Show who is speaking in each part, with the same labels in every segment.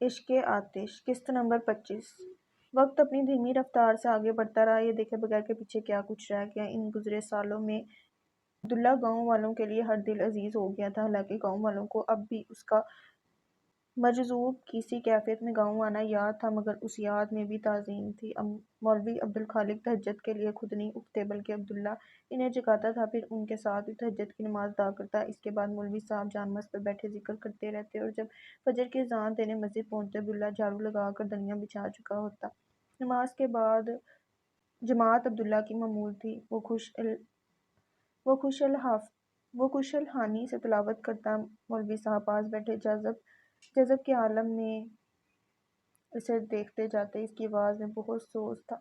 Speaker 1: عشق آتش قسط نمبر 25۔ وقت اپنی دھیمی رفتار سے آگے بڑھتا رہا، یہ دیکھے بغیر کہ پیچھے کیا کچھ رہ گیا۔ ان گزرے سالوں میں عبداللہ گاؤں والوں کے لیے ہر دل عزیز ہو گیا تھا۔ حالانکہ گاؤں والوں کو اب بھی اس کا مجذوب کسی کیفیت میں گاؤں آنا یاد تھا، مگر اس یاد میں بھی تعظیم تھی۔ مولوی عبدالخالق تہجد کے لیے خود نہیں اٹھتے بلکہ عبداللہ انہیں جگاتا تھا، پھر ان کے ساتھ بھی تہجد کی نماز ادا کرتا۔ اس کے بعد مولوی صاحب جانماز پر بیٹھے ذکر کرتے رہتے، اور جب فجر کی اذان دینے مسجد پہنچتے عبداللہ جھاڑو لگا کر دنیا بچھا چکا ہوتا۔ نماز کے بعد جماعت عبداللہ کی معمول تھی۔ وہ خوش الحانی سے تلاوت کرتا، مولوی صاحب پاس بیٹھے جذب کے عالم میں اسے دیکھتے جاتے۔ اس کی آواز میں بہت سوز تھا،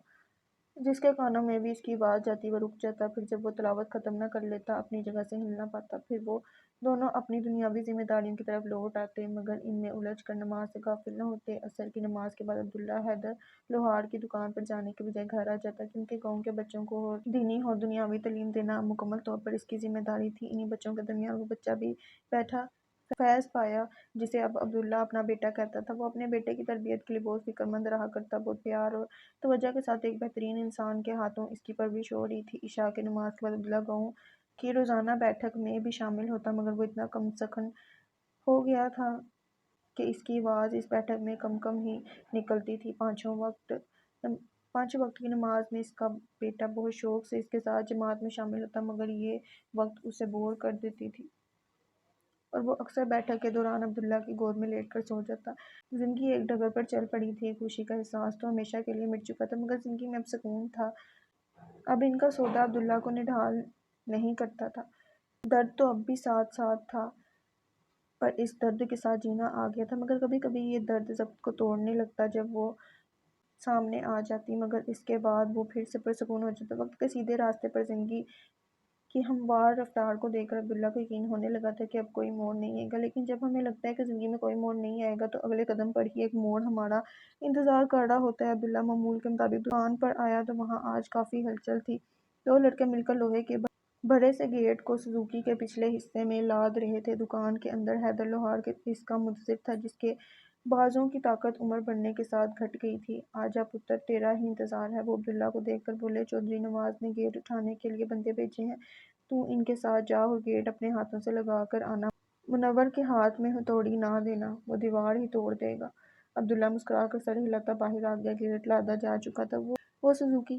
Speaker 1: جس کے کانوں میں بھی اس کی آواز جاتی وہ رک جاتا، پھر جب وہ تلاوت ختم نہ کر لیتا اپنی جگہ سے ہل نہ پاتا، پھر وہ دونوں اپنی دنیاوی ذمہ داریوں کی طرف لوٹ آتے، مگر ان میں الجھ کر نماز سے غافل نہ ہوتے۔ عصر کی نماز کے بعد عبداللہ حیدر لوہار کی دکان پر جانے کے بجائے گھر آ جاتا، کیونکہ گاؤں کے بچوں کو دینی اور دنیاوی تعلیم دینا مکمل طور پر اس کی ذمہ داری تھی۔ انہی بچوں کے درمیان وہ بچہ بھی بیٹھا فیض پایا، جسے اب عبداللہ اپنا بیٹا کہتا تھا۔ وہ اپنے بیٹے کی تربیت کے لیے بہت فکر مند رہا کرتا، بہت پیار اور توجہ کے ساتھ ایک بہترین انسان کے ہاتھوں اس کی پرورش ہو رہی تھی۔ عشاء کی نماز کے بعد عبداللہ گاؤں کی روزانہ بیٹھک میں بھی شامل ہوتا، مگر وہ اتنا کم سخن ہو گیا تھا کہ اس کی آواز اس بیٹھک میں کم ہی نکلتی تھی۔ پانچوں وقت کی نماز میں اس کا بیٹا بہت شوق سے اس کے ساتھ جماعت میں شامل ہوتا، مگر یہ وقت اسے بور کر دیتی تھی اور وہ اکثر بیٹھک کے دوران عبداللہ کی گود میں لیٹ کر سو جاتا۔ زندگی ایک ڈگر پر چل پڑی تھی۔ خوشی کا احساس تو ہمیشہ کے لیے مٹ چکا تھا، مگر زندگی میں اب سکون تھا۔ اب ان کا سودا عبداللہ کو نڈھال نہیں کرتا تھا۔ درد تو اب بھی ساتھ ساتھ تھا، پر اس درد کے ساتھ جینا آ گیا تھا، مگر کبھی کبھی یہ درد ضبط کو توڑنے لگتا جب وہ سامنے آ جاتی، مگر اس کے بعد وہ پھر سے پرسکون ہو جاتا۔ وقت کے سیدھے راستے پر زندگی کی ہموار رفتار کو دیکھ کر عبداللہ کو یقین ہونے لگا تھا کہ اب کوئی موڑ نہیں آئے گا، لیکن جب ہمیں لگتا ہے کہ زندگی میں کوئی موڑ نہیں آئے گا تو اگلے قدم پر ہی ایک موڑ ہمارا انتظار کر رہا ہوتا ہے۔ عبداللہ معمول کے مطابق دکان پر آیا تو وہاں آج کافی ہلچل تھی۔ دو لڑکے مل کر لوہے کے بڑے سے گیٹ کو سوزوکی کے پچھلے حصے میں لاد رہے تھے۔ دکان کے اندر حیدر لوہار اس کا مدثر تھا، جس کے بازوں کی طاقت عمر بڑھنے کے ساتھ گھٹ گئی تھی۔ آجا پتر، تیرا ہی انتظار ہے۔ وہ عبداللہ کو دیکھ کر بولے، چودھری نواز نے گیٹ اٹھانے کے لیے بندے بھیجے ہیں، تو ان کے ساتھ جا اور گیٹ اپنے ہاتھوں سے لگا کر آنا۔ منور کے ہاتھ میں ہتھوڑی نہ دینا، وہ دیوار ہی توڑ دے گا۔ عبداللہ مسکرا کر سر ہلاتا باہر آ گیا۔ گیٹ لادا جا چکا تھا۔ وہ سوزوکی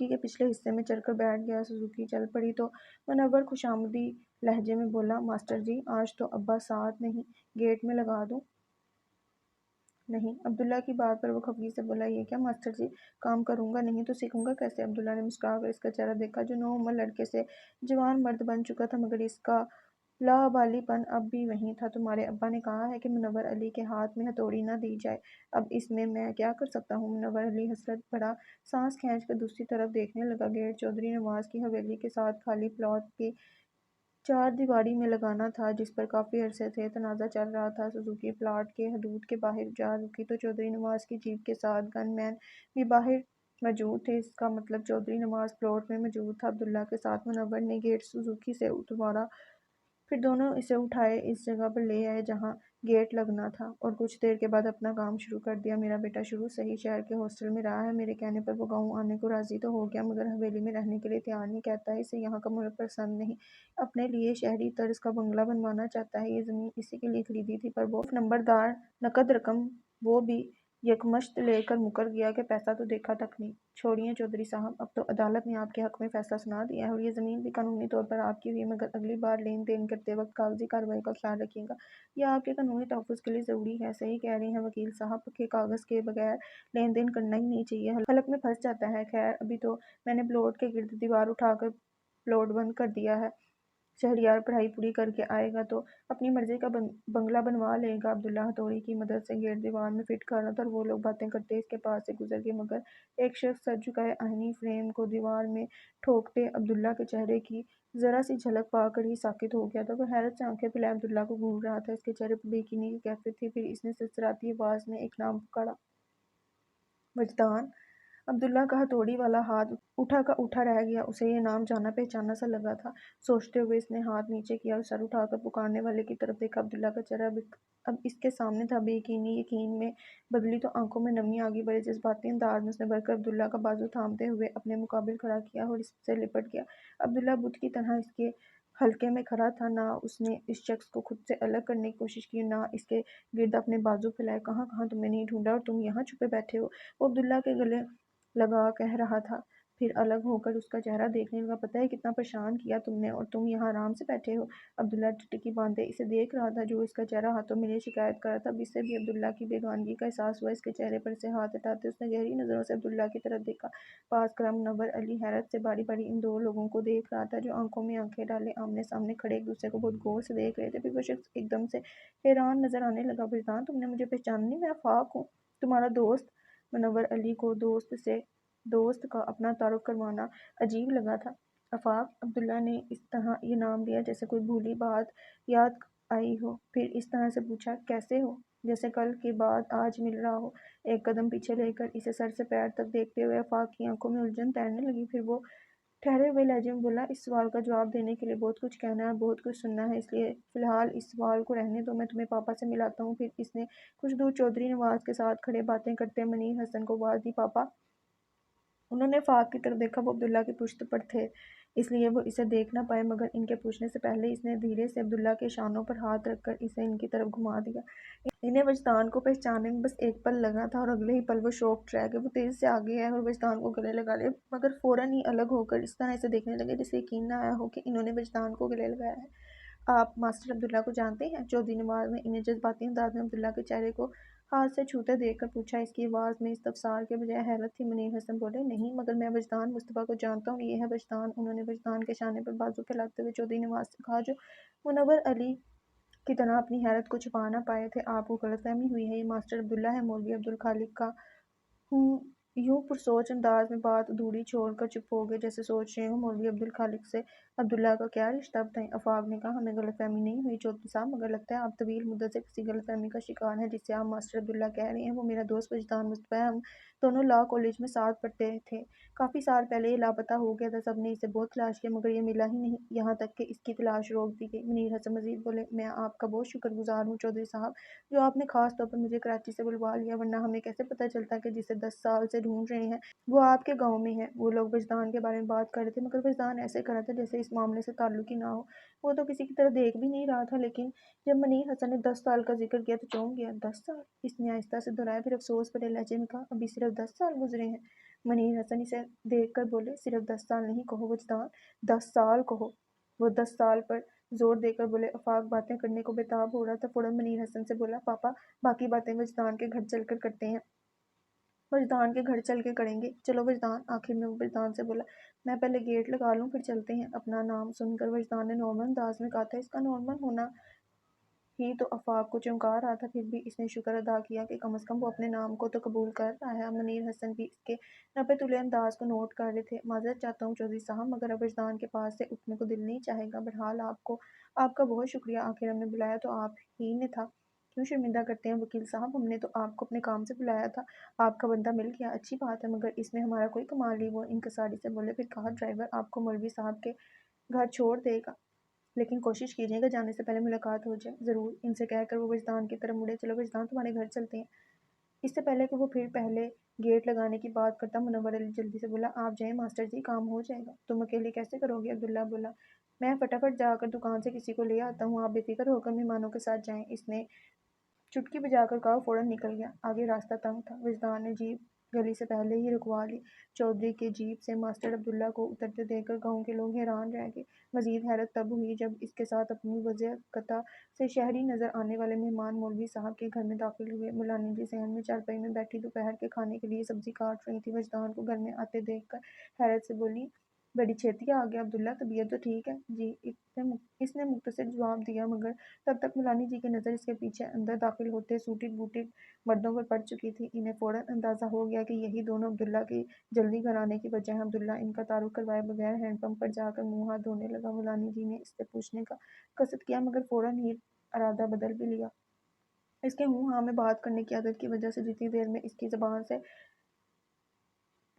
Speaker 1: کے پچھلے حصے میں چڑھ کر بیٹھ گیا۔ سوزوکی چل پڑی تو منور خوشامدی لہجے میں بولا، ماسٹر جی، آج تو ابا ساتھ نہیں، گیٹ میں لگا دوں؟ نہیں۔ عبداللہ کی بات پر وہ خفگی سے بولا، یہ کیا ماسٹر جی، کام کروں گا نہیں تو سیکھوں گا کیسے؟ عبداللہ نے مسکرا کر اس کا چہرہ دیکھا، جو نوعمر لڑکے سے جوان مرد بن چکا تھا، مگر اس کا لاابالی پن اب بھی وہیں تھا۔ تمہارے ابا نے کہا ہے کہ منور علی کے ہاتھ میں ہتھوڑی نہ دی جائے، اب اس میں کیا کر سکتا ہوں؟ منور علی حسرت بھرا سانس کھینچ کر دوسری طرف دیکھنے لگا۔ گیٹ چودھری نواز کی حویلی کے ساتھ خالی پلاٹ کی چار دیواری میں لگانا تھا، جس پر کافی عرصے سے تنازع چل رہا تھا۔ سوزوکی پلاٹ کے حدود کے باہر جا رکی تو چودھری نواز کی جیپ کے ساتھ گن مین بھی باہر موجود تھے۔ اس کا مطلب چودھری نواز پلاٹ میں موجود تھا۔ عبداللہ کے ساتھ منور نے گیٹ سوزوکی سے اتروایا، پھر دونوں اسے اٹھائے اس جگہ پر لے آئے جہاں گیٹ لگنا تھا، اور کچھ دیر کے بعد اپنا کام شروع کر دیا۔ میرا بیٹا شروع سے ہی شہر کے ہاسٹل میں رہا ہے، میرے کہنے پر وہ گاؤں آنے کو راضی تو ہو گیا، مگر حویلی میں رہنے کے لیے تیار نہیں۔ کہتا ہے اسے یہاں کا ماحول پسند نہیں، اپنے لیے شہری طرز کا بنگلہ بنوانا چاہتا ہے۔ یہ زمین اسی کے لیے خریدی تھی، پر وہ نمبردار نقد رقم وہ بھی یکمشت لے کر مکر گیا کہ پیسہ تو دیکھا تک نہیں۔ چھوڑیے چودھری صاحب، اب تو عدالت نے آپ کے حق میں فیصلہ سنا دیا ہے، اور یہ زمین بھی قانونی طور پر آپ کی ہوئی ہے، مگر اگلی بار لین دین کرتے وقت کاغذی کارروائی کا خیال رکھیے گا، یہ آپ کے قانونی تحفظ کے لیے ضروری ہے۔ صحیح کہہ رہے ہیں وکیل صاحب، پکے کاغذ کے بغیر لین دین کرنا ہی نہیں چاہیے، حلق میں پھنس جاتا ہے۔ خیر، ابھی تو میں نے پلاٹ کے گرد دیوار اٹھا کر پلاٹ بند کر دیا ہے، شہریار پڑھائی پوری کر کے آئے گا تو اپنی مرضی کا بنگلہ بنوا لے گا۔ عبداللہ ہتھوڑی کی مدد سے گیٹ دیوار میں فٹ کر رہا تھا، اور وہ لوگ باتیں کرتے اس کے پاس سے گزر گئے، مگر ایک شخص سر جھکائے آئینی فریم کو دیوار میں ٹھوکتے عبداللہ کے چہرے کی ذرا سی جھلک پا کر ہی ساکت ہو گیا تھا۔ وہ حیرت سے آنکھیں پھیلائے عبداللہ کو گھور رہا تھا، اس کے چہرے پر بے یقینی کی کیفیت تھی۔ پھر اس نے سرسراتی آواز میں ایک نام پکارا، وجدان۔ عبداللہ کا ہتھوڑی والا ہاتھ اٹھا کا اٹھا رہ گیا، اسے یہ نام جانا پہچانا سا لگا تھا۔ سوچتے ہوئے اس نے ہاتھ نیچے کیا اور سر اٹھا کر پکارنے والے کی طرف دیکھا۔ عبداللہ کا چہرہ اب اس کے سامنے تھا، بے یقینی یقین میں بدلی تو آنکھوں میں نمی آگئی۔ بڑے جذباتی انداز میں اس نے بڑھ کر عبداللہ کا بازو تھامتے ہوئے اپنے مقابل کھڑا کیا اور اس سے لپٹ گیا۔ عبداللہ بت کی طرح اس کے حلقے میں کھڑا تھا، نہ اس نے اس شخص کو خود سے الگ کرنے کی کوشش کی، نہ اس کے گرد اپنے بازو پھیلائے۔ کہاں کہاں تم نے نہیں ڈھونڈا اور تم یہاں چھپے بیٹھے ہو، وہ عبداللہ کے گلے لگا کہہ رہا تھا، پھر الگ ہو کر اس کا چہرہ دیکھنے لگا۔ پتہ ہے کتنا پریشان کیا تم نے، اور تم یہاں آرام سے بیٹھے ہو۔ عبداللہ ٹکٹکی باندھے اسے دیکھ رہا تھا، جو اس کا چہرہ ہاتھوں میں لیے شکایت کر رہا تھا۔ اب اس سے بھی عبداللہ کی بیگانگی کا احساس ہوا۔ اس کے چہرے پر سے ہاتھ ہٹاتے اس نے گہری نظروں سے عبداللہ کی طرف دیکھا۔ پاس کھڑا منور علی حیرت سے باری باری ان دو لوگوں کو دیکھ رہا تھا، جو آنکھوں میں آنکھیں ڈالے آمنے سامنے کھڑے ایک دوسرے کو بہت غور سے دیکھ رہے تھے۔ پھر وہ شخص ایک دم سے حیران نظر آنے لگا۔ وجدان، تم نے مجھے پہچانا نہیں؟ میں آفاق ہوں، تمہارا دوست۔ منور علی کو دوست کا اپنا تعارف کروانا عجیب لگا تھا۔ آفاق؟ عبداللہ نے اس طرح یہ نام لیا جیسے کوئی بھولی بات یاد آئی ہو، پھر اس طرح سے پوچھا، کیسے ہو؟ جیسے کل کے بعد آج مل رہا ہو۔ ایک قدم پیچھے لے کر اسے سر سے پیر تک دیکھتے ہوئے آفاق کی آنکھوں میں الجھن تیرنے لگی۔ پھر وہ ٹھہرے ہوئے لہجے میں بولا، اس سوال کا جواب دینے کے لیے بہت کچھ کہنا ہے اور بہت کچھ سننا ہے، اس لیے فی الحال اس سوال کو رہنے دو، میں تمہیں پاپا سے ملاتا ہوں۔ پھر اس نے کچھ دور چودھری نواز کے ساتھ کھڑے باتیں کرتے منیر حسن کو آواز دی، پاپا۔ انہوں نے آفاق کی طرف دیکھا، وہ عبداللہ کی پشت پر تھے، اس لیے وہ اسے دیکھ نہ پائے، مگر ان کے پوچھنے سے پہلے اس نے دھیرے سے عبداللہ کے شانوں پر ہاتھ رکھ کر اسے ان کی طرف گھما دیا۔ انہیں وجدان کو پہچاننے میں بس ایک پل لگا تھا، اور اگلے ہی پل وہ شاکڈ رہ گئے۔ وہ تیزی سے آگے آئے اور وجدان کو گلے لگا لے، مگر فوراً ہی الگ ہو کر اس طرح اسے دیکھنے لگے جسے یقین نہ آیا ہو کہ انہوں نے وجدان کو گلے لگایا ہے۔ آپ ماسٹر عبداللہ کو جانتے ہیں؟ چودھری نواز نے انہیں جذباتی انداز میں عبداللہ کے چہرے کو ہاتھ سے چھوتے دیکھ کر پوچھا۔ اس کی آواز میں استفسار کے بجائے حیرت تھی۔ منیر حسن بولے، نہیں، مگر میں وجدان مصطفیٰ کو جانتا ہوں، یہ ہے وجدان۔ انہوں نے وجدان کے شانے پر بازو پھیلاتے ہوئے چودھری نواز سے کہا، جو منور علی کی طرح اپنی حیرت کو چھپا نہ پائے تھے، آپ کو غلط فہمی ہوئی ہے، یہ ماسٹر عبداللہ ہے، مولوی عبدالخالق کا۔ ہوں، یوں پرسوچ انداز میں بات ادھوری چھوڑ کر چپ ہو گئے، جیسے سوچ رہے ہوں مولوی عبدالخالق سے عبداللہ کا کیا رشتہ بتائیں۔ آفاق نے کہا، ہمیں غلط فہمی نہیں ہوئی چودھری صاحب، مگر لگتا ہے آپ طویل مدت سے کسی غلط فہمی کا شکار ہیں۔ جسے آپ ماسٹر عبداللہ کہہ رہے ہیں وہ میرا دوست وجدان مصطفیٰ ہے، ہم دونوں لاء کالج میں ساتھ پڑھتے تھے، کافی سال پہلے یہ لاپتہ ہو گیا تھا، سب نے اسے بہت تلاش کیا مگر یہ ملا ہی نہیں، یہاں تک کہ اس کی تلاش روک دی گئی۔ منیر حسن مزید بولے، میں آپ کا بہت شکر گزار ہوں چودھری صاحب، جو آپ نے خاص طور پر مجھے کراچی سے بلوا لیا، ورنہ ہمیں کیسے پتہ چلتا کہ جسے 10 سال سے ڈھونڈ رہے ہیں وہ آپ کے گاؤں میں ہے۔ وہ لوگ وجدان کے بارے میں بات کر رہے تھے، مگر وجدان ایسے کر رہا تھا جیسے اس معاملے سے تعلق ہی نہ ہو، وہ تو کسی کی طرف دیکھ بھی نہیں رہا تھا۔ لیکن جب منیر حسن نے 10 سال کا ذکر کیا تو چونک گیا۔ 10 سال؟ اس نے آہستہ سے دہرایا، پھر افسوس بھرے لہجے میں کہا، ابھی صرف 10 سال گزرے ہیں؟ منیر حسن اسے دیکھ کر بولے، صرف 10 سال نہیں کہو وجدان، 10 سال کہو۔ وہ 10 سال پر زور دے کر بولے۔ آفاق باتیں کرنے کو بےتاب ہو رہا تھا، فوراً منیر حسن سے بولا، پاپا باقی باتیں وجدان کے گھر چل کر کرتے ہیں، وجدان کے گھر چل کے کریں گے، چلو وجدان۔ آخر میں وہ وجدان سے بولا، میں پہلے گیٹ لگا لوں پھر چلتے ہیں۔ اپنا نام سن کر وجدان نے نارمل انداز میں کہا تھا، اس کا نارمل ہونا ہی تو آفاق کو چونکا رہا تھا، پھر بھی اس نے شکر ادا کیا کہ کم از کم وہ اپنے نام کو تو قبول کر رہا ہے۔ منیر حسن بھی اس کے نپے تلے انداز کو نوٹ کر رہے تھے۔ معذرت چاہتا ہوں چودھری صاحب، مگر اب وجدان کے پاس سے اٹھنے کو دل نہیں چاہے گا، بہرحال آپ کا بہت شکریہ، آخر ہم نے بلایا تو آپ ہی نے تھا، کیوں شرمندہ کرتے ہیں وکیل صاحب، ہم نے تو آپ کو اپنے کام سے بلایا تھا، آپ کا بندہ مل گیا، اچھی بات ہے، مگر اس میں ہمارا کوئی کمال نہیں۔ وہ انکساری سے بولے، پھر کہا، ڈرائیور آپ کو مولوی صاحب کے گھر چھوڑ دے گا، لیکن کوشش کیجیے گا جانے سے پہلے ملاقات ہو جائے۔ ضرور، ان سے کہہ کر وہ وجدان کی طرف مڑے، چلو وجدان تمہارے گھر چلتے ہیں۔ اس سے پہلے کہ وہ پھر پہلے گیٹ لگانے کی بات کرتا، منور علی جلدی سے بولا، آپ جائیں ماسٹر جی، کام ہو جائے گا۔ تم اکیلے کیسے کرو گے؟ عبداللہ بولا، میں فٹافٹ جا کر دکان سے کسی کو لے آتا ہوں، آپ بے فکر ہو کر مہمانوں کے ساتھ جائیں۔ اس نے چٹکی بجا کر کہا، فوراً نکل گیا۔ آگے راستہ تنگ تھا، وجدان نے جیپ گلی سے پہلے ہی رکوا لی۔ چودھری کے جیپ سے ماسٹر عبداللہ کو اترتے دیکھ کر گاؤں کے لوگ حیران رہ گئے۔ مزید حیرت تب ہوئی جب اس کے ساتھ اپنی وضع قطع سے شہری نظر آنے والے مہمان مولوی صاحب کے گھر میں داخل ہوئے۔ ملانی جی صحن میں چارپائی میں بیٹھی دوپہر کے کھانے کے لیے سبزی کاٹ رہی تھی، وجدان کو گھر میں آتے دیکھ کر حیرت سے بولی، بڑی چھیتی آ گیا عبداللہ، طبیعت تو ٹھیک ہے؟ جی، اس نے مختصر جواب دیا، مگر تب تک ملانی جی کی نظر اس کے پیچھے اندر داخل ہوتے سوٹڈ بوٹڈ مردوں پر پڑ چکی تھی۔ انہیں فوراً اندازہ ہو گیا کہ یہی دونوں عبداللہ کی جلدی گھر آنے کی وجہ ہیں۔ عبداللہ ان کا تعارف کروائے بغیر ہینڈ پمپ پر جا کر منہ ہاتھ دھونے لگا۔ ملانی جی نے اس سے پوچھنے کا قصد کیا، مگر فوراً ہی ارادہ بدل بھی لیا۔ اس کے ہوں ہاں میں بات کرنے کی عادت کی وجہ سے جتنی دیر میں اس کی زبان سے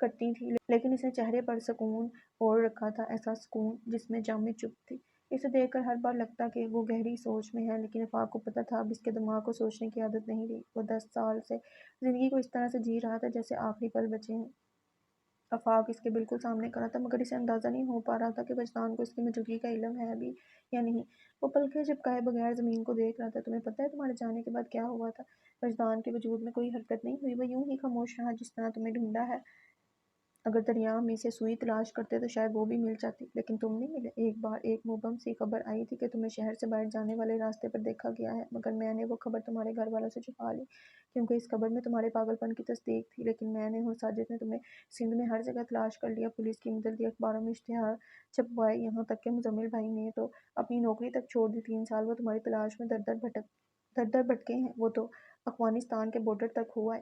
Speaker 1: کرتی تھی، لیکن اس نے چہرے پر سکون اوڑھ رکھا تھا، ایسا سکون جس میں جامد چپ تھی۔ اسے دیکھ کر ہر بار لگتا کہ وہ گہری سوچ میں ہے، لیکن آفاق کو پتہ تھا اب اس کے دماغ کو سوچنے کی عادت نہیں رہی۔ وہ 10 سال سے زندگی کو اس طرح سے جی رہا تھا جیسے آخری پل بچے ہوں۔ آفاق اس کے بالکل سامنے کھڑا تھا، مگر اسے اندازہ نہیں ہو پا رہا تھا کہ وجدان کو اس کی موجودگی کا علم ہے بھی یا نہیں۔ وہ پلکیں جھپکائے بغیر زمین کو دیکھ رہا تھا۔ تمہیں پتہ ہے تمہارے جانے کے بعد کیا ہوا تھا؟ وجدان کے وجود میں کوئی حرکت نہیں ہوئی، وہ یوں ہی خاموش رہا جس طرح تمہیں ڈھونڈا ہے۔ اگر دریا میں سے سوئی تلاش کرتے تو شاید وہ بھی مل جاتی، لیکن تم نہیں ملے۔ ایک بار ایک مبہم سی خبر آئی تھی کہ تمہیں شہر سے باہر جانے والے راستے پر دیکھا گیا ہے، مگر میں نے وہ خبر تمہارے گھر والوں سے چھپا لی، کیونکہ اس خبر میں تمہارے پاگل پن کی تصدیق تھی۔ لیکن میں نے اور ساجد نے تمہیں سندھ میں ہر جگہ تلاش کر لیا، پولیس کی مدد لی، اخباروں میں اشتہار چھپوائے، یہاں تک کہ مزمل بھائی نے تو اپنی نوکری تک چھوڑ دی۔ 3 سال وہ تمہاری تلاش میں در در بھٹکے ہیں، وہ تو افغانستان کے بارڈر تک ہوا ہے۔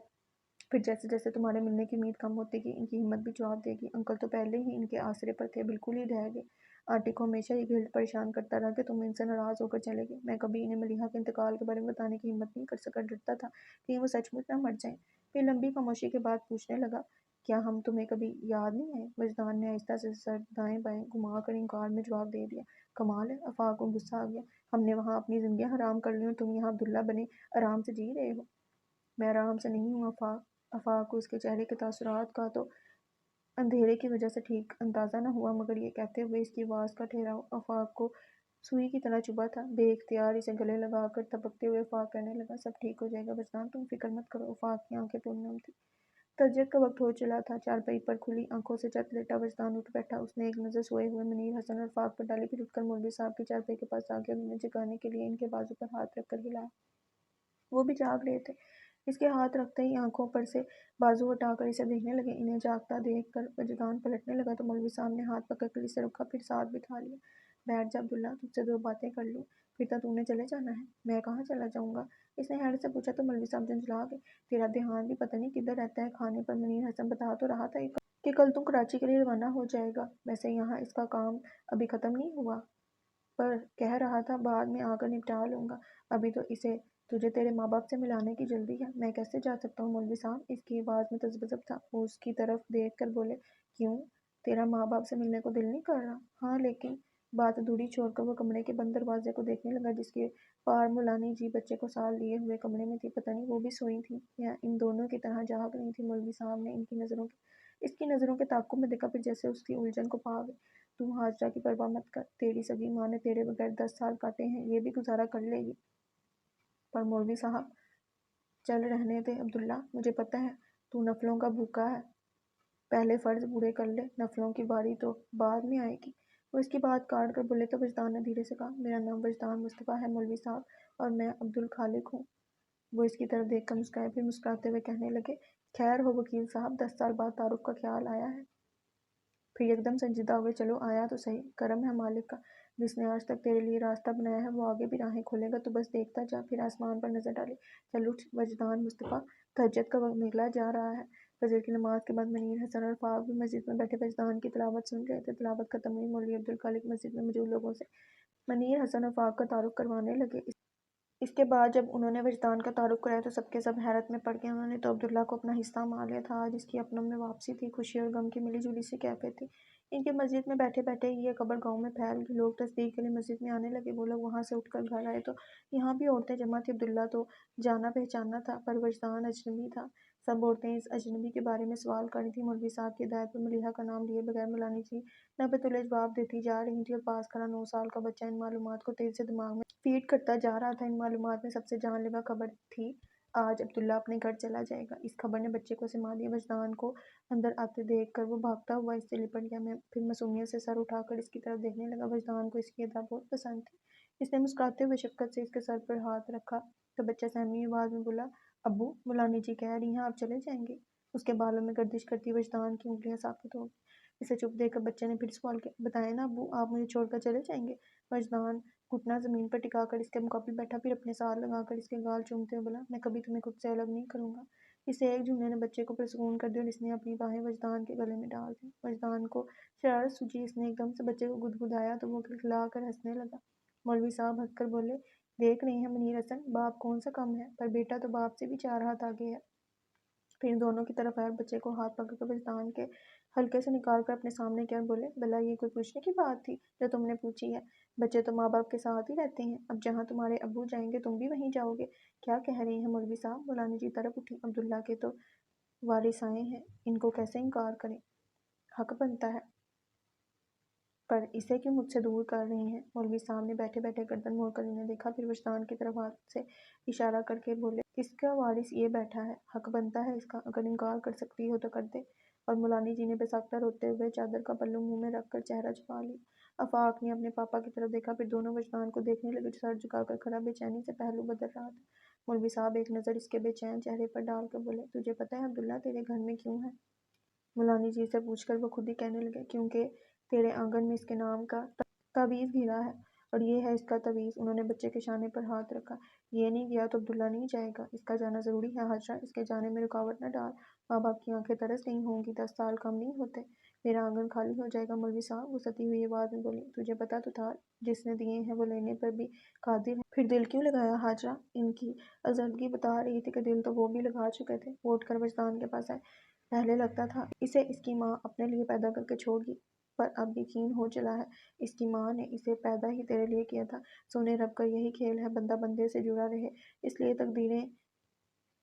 Speaker 1: پھر جیسے جیسے تمہارے ملنے کی امید کم ہوتی گئی، ان کی ہمت بھی جواب دے گی۔ انکل تو پہلے ہی ان کے آسرے پر تھے، بالکل ہی ڈھہ گئے۔ آنٹی کو ہمیشہ یہ گلٹ پریشان کرتا رہا کہ تم ان سے ناراض ہو کر چلے گئے۔ میں کبھی انہیں ملیحہ کے انتقال کے بارے میں بتانے کی ہمت نہیں کر سکا، ڈرتا تھا کہیں وہ سچ مچ نہ مر جائیں۔ پھر لمبی خاموشی کے بعد پوچھنے لگا، کیا ہم تمہیں کبھی یاد نہیں آئے؟ وجدان نے آہستہ سے سر دائیں بائیں گھما کر انکار میں جواب دے دیا۔ کمال ہے، آفاق کو غصہ آ گیا۔ ہم نے وہاں اپنی زندگیاں حرام کر لی اور تم یہاں عبداللہ بنے آرام سے جی رہے ہو۔ میں آرام سے نہیں ہوں آفاق۔ آفاق کو اس کے چہرے کے تاثرات کا تو اندھیرے کی وجہ سے ٹھیک اندازہ نہ ہوا، مگر یہ کہتے ہوئے اس کی آواز کا ٹھہراؤ آفاق کو سوئی کی طرح چبھا تھا۔ بے اختیار اسے گلے لگا کر تبکتے ہوئے آفاق کہنے لگا، سب ٹھیک ہو جائے گا وجدان، تم فکر مت کرو۔ آفاق کی آنکھیں پرنم تھیں۔ تہجد کا وقت ہو چلا تھا۔ چارپائی پر کھلی آنکھوں سے چت لیٹا وجدان اٹھ بیٹھا۔ اس نے ایک نظر سوئے ہوئے منیر حسن اور آفاق پر ڈالی، پھر اٹھ کر مولوی صاحب کی چارپائی کے پاس آ گیا اور انہیں جگانے کے لیے ان کے بازو پر ہاتھ رکھ کر ہلایا۔ وہ بھی جاگ رہے تھے۔ اس کے ہاتھ رکھتے ہی آنکھوں پر سے بازو ہٹا کر اسے دیکھنے لگے۔ انہیں جاگتا دیکھ کر وجدان پلٹنے لگا تو مولوی صاحب نے ہاتھ پکڑ کر اسے روکا، پھر ساتھ بٹھا لیا۔ بیٹھ جا عبداللہ، تجھ سے 2 باتیں کر لوں، پھر تو نے چلے جانا ہے۔ میں کہاں چلا جاؤں گا؟ اس نے حیرت سے پوچھا تو مولوی صاحب جھنجھلا گئے۔ تیرا دھیان بھی پتہ نہیں کدھر رہتا ہے۔ کھانے پر منیر حسن بتا تو رہا تھا کہ کل تم کراچی کے لیے روانہ ہو جائے گا۔ ویسے یہاں اس کا کام ابھی ختم نہیں ہوا، پر کہہ رہا تھا بعد میں آ کر نپٹا لوں گا۔ ابھی تو اسے تجھے تیرے ماں باپ سے ملانے کی جلدی ہے۔ میں کیسے جا سکتا ہوں مولوی صاحب؟ اس کی آواز میں تذبذب تھا۔ وہ اس کی طرف دیکھ کر بولے، کیوں؟ تیرا ماں باپ سے ملنے کو دل نہیں کر رہا؟ ہاں لیکن… بات ادھوری چھوڑ کر وہ کمرے کے بند دروازے کو دیکھنے لگا جس کے پار مولانی جی بچے کو سال لیے ہوئے کمرے میں تھی۔ پتہ نہیں وہ بھی سوئی تھی یا ان دونوں کی طرح جاگ رہی تھی۔ مولوی صاحب نے اس کی نظروں کے تعاقب میں دیکھا، پھر جیسے اس کی الجھن کو پا گئے۔ تو ہاجرہ کی پرواہ مت کر، تیری سگی ماں نے تیرے بغیر 10 سال کاٹے ہیں، یہ بھی گزارا کر لے گی۔ پر مولوی صاحب… چل رہنے دے عبداللہ، مجھے پتہ ہے تو نفلوں کا بھوکا ہے، پہلے فرض پورے کر لے، نفلوں کی باری تو بعد میں آئے گی۔ وہ اس کی بات کاٹ کر بولے تو وجدان نے دھیرے سے کہا، میرا نام وجدان مصطفیٰ ہے مولوی صاحب، اور میں عبدالخالق ہوں۔ وہ اس کی طرف دیکھ کر مسکرائے، پھر مسکراتے ہوئے کہنے لگے، خیر ہو وکیل صاحب، 10 سال بعد تعارف کا خیال آیا ہے۔ پھر یکدم سنجیدہ ہوئے، چلو آیا تو صحیح، کرم ہے مالک کا، جس نے آج تک تیرے لیے راستہ بنایا ہے وہ آگے بھی راہیں کھولے گا، تو بس دیکھتا جا۔ پھر آسمان پر نظر ڈالی، چل اٹھ وجدان مصطفیٰ، تہجد کا وقت نکلا جا رہا ہے۔ فجر کی نماز کے بعد منیر حسن اور آفاق بھی مسجد میں بیٹھے وجدان کی تلاوت سن رہے تھے۔ تلاوت ختم ہوئی، مولوی عبدالخالق مسجد میں موجود لوگوں سے منیر حسن اور آفاق کا تعارف کروانے لگے۔ اس کے بعد جب انہوں نے وجدان کا تعارف کرایا تو سب کے سب حیرت میں پڑ گئے۔ انہوں نے تو عبداللہ کو اپنا حصہ مان لیا تھا۔ آج اس کی اپنوں میں واپسی تھی، خوشی اور غم کی ملی جلی سی کیفیت تھی۔ ان کے مسجد میں بیٹھے بیٹھے ہی یہ خبر گاؤں میں پھیل گئی، لوگ تصدیق کے لیے مسجد میں آنے لگے۔ وہ لوگ وہاں سے اٹھ کر گھر آئے تو یہاں بھی عورتیں جمع تھیں۔ عبداللہ تو جانا پہچانا تھا، پر وجدان اجنبی تھا۔ سب عورتیں اس اجنبی کے بارے میں سوال کر رہی تھیں۔ مولوی صاحب کی ہدایت پر ملیحہ کا نام لیے بغیر مولانی جی نبے جواب دیتی جا رہی تھیں، اور پاس کھڑا 9 سال کا بچہ ان معلومات کو تیزی سے دماغ میں فیڈ کرتا جا رہا تھا۔ ان معلومات میں سب سے جان لیوا خبر تھی، آج عبداللہ اپنے گھر چلا جائے گا۔ اس خبر نے بچے کو سما دیا۔ وجدان کو اندر آتے دیکھ کر وہ بھاگتا ہوا اس سے لپٹ گیا۔ میں پھر معصومیت سے سر اٹھا کر اس کی طرف دیکھنے لگا۔ وجدان کو اس کی ادا بہت پسند تھی۔ اس نے مسکراتے ہوئے شفقت سے اس کے سر پر ہاتھ رکھا تو بچہ سہمی آواز میں بولا، ابو، مولانی جی کہہ رہی ہیں آپ چلے جائیں گے؟ اس کے بالوں میں گردش کرتی وجدان کی انگلیاں ثابت ہو گئیں۔ اسے چپ دیکھ کر بچے نے پھر سوال کیا، بتائیں نا ابو، آپ مجھے چھوڑ کر چلے جائیں گے؟ وجدان گھٹنا زمین پر ٹکا کر اس کے مقابل بیٹھا، پھر اپنے ساتھ لگا کر اس کے گال چومتے ہوئے بولا، میں کبھی تمہیں خود سے الگ نہیں کروں گا۔ اس ایک جملے نے بچے کو پرسکون کر دیا اور اس نے اپنی باہیں وجدان کے گلے میں ڈال دیں۔ وجدان کو شرارت سوچی، اس نے ایک دم سے بچے کو گدگدایا تو وہ کھلکھلا کر ہنسنے لگا۔ مولوی صاحب ہنس کر بولے، دیکھ رہے ہیں منیر حسن، باپ کون سا کم ہے، پر بیٹا تو باپ سے بھی 4 ہاتھ آگے ہے۔ پھر دونوں کی طرف آئے اور بچے کو ہاتھ پکڑ کر وجدان کے ہلکے سے نکال کر اپنے سامنے کیا اور بولے، بھلا یہ کوئی پوچھنے کی بات تھی جو تم نے پوچھی ہے؟ بچے تو ماں باپ کے ساتھ ہی رہتے ہیں، اب جہاں تمہارے ابو جائیں گے تم بھی وہیں جاؤ گے۔ کیا کہہ رہے ہیں مولوی صاحب؟ مولانی جی طرف اٹھی۔ عبداللہ کے تو وارثائیں ہیں، ان کو کیسے انکار کریں، حق بنتا ہے، پر اسے کیوں مجھ سے دور کر رہے ہیں؟ مولوی صاحب نے بیٹھے بیٹھے گردن موڑ کر انہیں دیکھا، پھر وجدان کی طرف ہاتھ سے اشارہ کر کے بولے، اس کا وارث یہ بیٹھا ہے، حق بنتا ہے اس کا، اگر انکار کر سکتی ہو تو کر دے۔ اور مولانی جی نے بے ساختہ روتے ہوئے چادر کا پلو منہ میں رکھ کر چہرہ چھپا لیا۔ آفاق نے اپنے پاپا کی طرف دیکھا، پھر دونوں وجدان کو دیکھنے لگے جو سر جھکا کر کھڑا بے چینی سے پہلو بدل رہا تھا۔ مولوی صاحب ایک نظر اس کے بے چین چہرے پر ڈال کر بولے، تجھے پتہ ہے عبداللہ تیرے گھر میں کیوں ہے؟ مولانی جی سے پوچھ کر وہ خود ہی کہنے لگے، کیونکہ تیرے آنگن میں اس کے نام کا تعویذ گھرا ہے، اور یہ ہے اس کا تعویذ۔ انہوں نے بچے کے شانے پر ہاتھ رکھا۔ یہ نہیں گیا تو عبداللہ نہیں جائے گا، اس کا جانا ضروری ہے حاجرہ، اس کے جانے میں رکاوٹ نہ ڈال، ماں باپ کی آنکھیں ترس گئی ہوں گی، 10 سال کم نہیں ہوتے، میرا آنگن خالی ہو جائے گا۔ مولوی صاحب وہ ستی ہوئی آواز میں بولی، تجھے پتہ تو تھا جس نے دیے ہیں وہ لینے پر بھی قادر ہے، پھر دل کیوں لگایا حاجرہ؟ ان کی عزردگی بتا رہی تھی کہ دل تو وہ بھی لگا چکے تھے۔ وہ اٹھ کر وجدان کے پاس آئے۔ پہلے لگتا تھا اسے اس کی ماں اپنے لیے پیدا کر کے چھوڑ گئی، پر اب یقین ہو چلا ہے اس کی ماں نے اسے پیدا ہی تیرے لیے کیا تھا۔ سونے رب کا یہی کھیل ہے، بندہ بندے سے جڑا رہے، اس لیے تقدیریں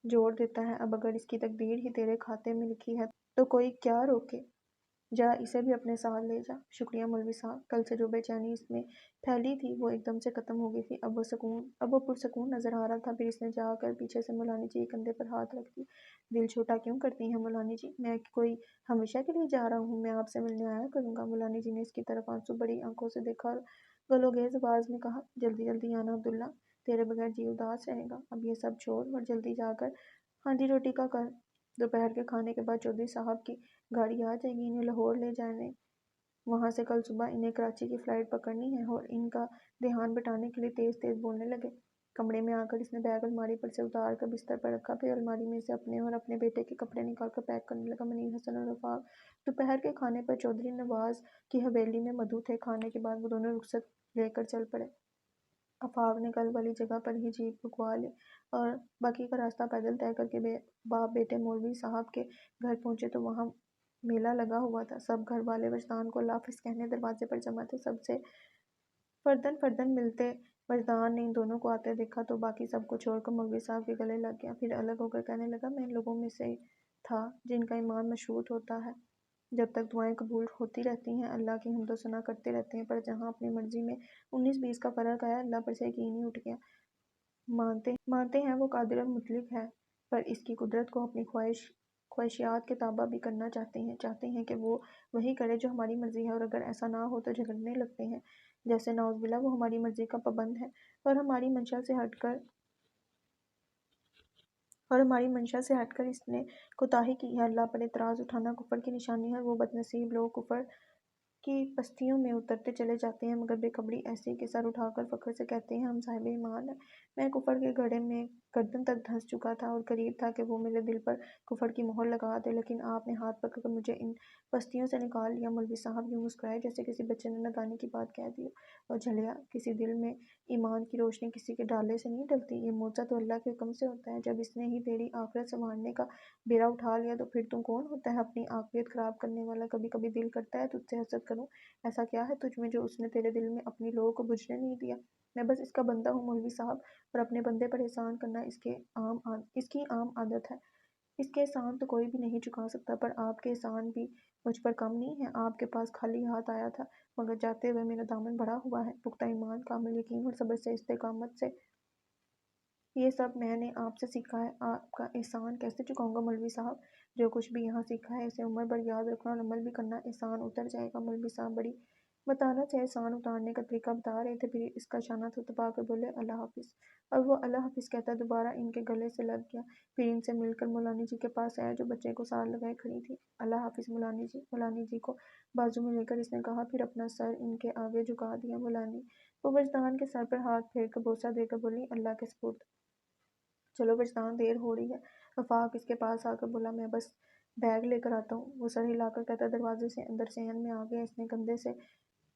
Speaker 1: جوڑ دیتا ہے۔ اب اگر اس کی تقدیر ہی تیرے کھاتے میں لکھی ہے تو کوئی کیا روکے، جا اسے بھی اپنے ساتھ لے جا۔ شکریہ مولوی صاحب۔ کل سے جو بے چینی اس میں پھیلی تھی وہ ایک دم سے ختم ہو گئی تھی، اب وہ پرسکون نظر آ رہا تھا۔ پھر اس نے جا کر پیچھے سے مولانی جی کے کندھے پر ہاتھ رکھ دیا۔ دل چھوٹا کیوں کرتی ہیں مولانی جی؟ میں کوئی ہمیشہ کے لیے جا رہا ہوں، میں آپ سے ملنے آیا کروں گا۔ مولانی جی نے اس کی طرف آنسو بھری آنکھوں سے دیکھا اور گلوگیز آواز میں کہا، جلدی جلدی آنا عبداللہ، تیرے بغیر جی اداس رہے گا۔ اب یہ سب چھوڑ اور جلدی جا کر ہانڈی روٹی کا کر، دوپہر کے کھانے کے بعد چودھری صاحب کی گاڑی آ جائے گی انہیں لاہور لے جانے، وہاں سے کل صبح انہیں کراچی کی فلائٹ پکڑنی ہے۔ اور ان کا دھیان بٹانے کے لیے تیز تیز بولنے لگے۔ کمرے میں آ کر اس نے بیگ الماری پر سے اتار کر بستر پر رکھا، پھر الماری میں سے اپنے اور اپنے بیٹے کے کپڑے نکال کر پیک کرنے لگا۔ منیر حسن اور آفاق دوپہر کے کھانے پر چودھری نواز کی حویلی میں مدعو تھے۔ کھانے کے بعد وہ دونوں رخصت لے کر چل پڑے۔ آفاق نے کل والی جگہ پر ہی جیپ رکوا لی اور باقی کا راستہ پیدل طے کر کے باپ بیٹے مولوی صاحب کے گھر پہنچے تو وہاں میلہ لگا ہوا تھا۔ سب گھر والے وجدان کو اللہ حافظ کہنے دروازے پر جمع تھے۔ سب سے فردن فردن ملتے وجدان نے ان دونوں کو آتے دیکھا تو باقی سب کو چھوڑ کر مولوی صاحب کے گلے لگ گیا، پھر الگ ہو کر کہنے لگا، میں ان لوگوں میں سے تھا جن کا ایمان مشروط ہوتا ہے، جب تک دعائیں قبول ہوتی رہتی ہیں اللہ کی حمد و ثنا کرتے رہتے ہیں، پر جہاں اپنی مرضی میں 19-20 کا فرق آیا اللہ پر سے یقین ہی اٹھ گیا۔ مانتے ہیں وہ قادر اور مطلق ہے، پر اس کی قدرت کو اپنی خواہشات کے تابع بھی کرنا چاہتے ہیں کہ وہ وہی کرے جو ہماری مرضی ہے، اور اگر ایسا نہ ہو تو جھگڑنے لگتے ہیں جیسے نعوذ باللہ وہ ہماری مرضی کا پابند ہے اور ہماری منشا سے ہٹ کر اس نے کوتاہی کی ہے۔ اللہ پر اعتراض اٹھانا کفر کی نشانی ہے اور وہ بد نصیب لوگ کفر کی پستیوں میں اترتے چلے جاتے ہیں مگر بے خبری ایسی کہ سر اٹھا کر فخر سے کہتے ہیں ہم صاحب ایمان ہیں۔ میں کفر کے گڑھے میں گردن تک دھنس چکا تھا اور قریب تھا کہ وہ میرے دل پر کفر کی مہر لگا دے، لیکن آپ نے ہاتھ پکڑ کر مجھے ان پستیوں سے نکال لیا۔ مولوی صاحب یوں مسکرائے جیسے کسی بچے نے نادانی کی بات کہہ دی ہو، اور جھلیا، کسی دل میں ایمان کی روشنی کسی کے ڈالے سے نہیں ڈلتی، یہ معجزہ تو اللہ کے حکم سے ہوتا ہے۔ جب اس نے ہی تیری آخرت سنوارنے کا بیڑا اٹھا لیا تو پھر تو کون ہوتا ہے اپنی آخرت خراب کرنے والا؟ کبھی کبھی دل کرتا ہے تجھ سے حسد کروں، ایسا کیا ہے تجھ میں جو اس نے تیرے دل میں اپنی لو کو بجھنے نہیں دیا؟ میں بس اس کا بندہ ہوں مولوی صاحب، اور اپنے بندے پر احسان کرنا اس کی عام عادت ہے۔ اس کے احسان تو کوئی بھی نہیں چکا سکتا، پر آپ کے احسان بھی مجھ پر کم نہیں ہے۔ آپ کے پاس خالی ہاتھ آیا تھا مگر جاتے ہوئے میرا دامن بھرا ہوا ہے، پختہ ایمان، کامل یقین اور صبر سے استقامت سے، یہ سب میں نے آپ سے سیکھا ہے۔ آپ کا احسان کیسے چکاؤں گا مولوی صاحب؟ جو کچھ بھی یہاں سیکھا ہے اسے عمر بھر یاد رکھنا اور عمل بھی کرنا، احسان اتر جائے گا۔ مولوی صاحب بڑی متانت سے احسان اتارنے کا طریقہ بتا رہے تھے، پھر اس کا شانہ تھپتھپا کر بولے، اللہ حافظ۔ اور وہ اللہ حافظ کہتا دوبارہ ان کے گلے سے لگ گیا، پھر ان سے مل کر مولانی جی کے پاس آیا جو بچے کو ساتھ لگائے کھڑی تھی۔ اللہ حافظ مولانی جی۔ مولانی جی کو بازو میں لے کر اس نے کہا، پھر اپنا سر ان کے آگے جھکا دیا۔ مولانی وہ وجدان کے سر پر ہاتھ پھیر کر بوسہ دے کر بولی، اللہ کے سپرد، چلو وجدان دیر ہو رہی ہے۔ آفاق اس کے پاس آ کر بولا، میں بس بیگ لے کر آتا ہوں۔ وہ سر ہلا کر کہتا دروازے سے اندر صحن میں آ گیا۔ اس نے کندھے سے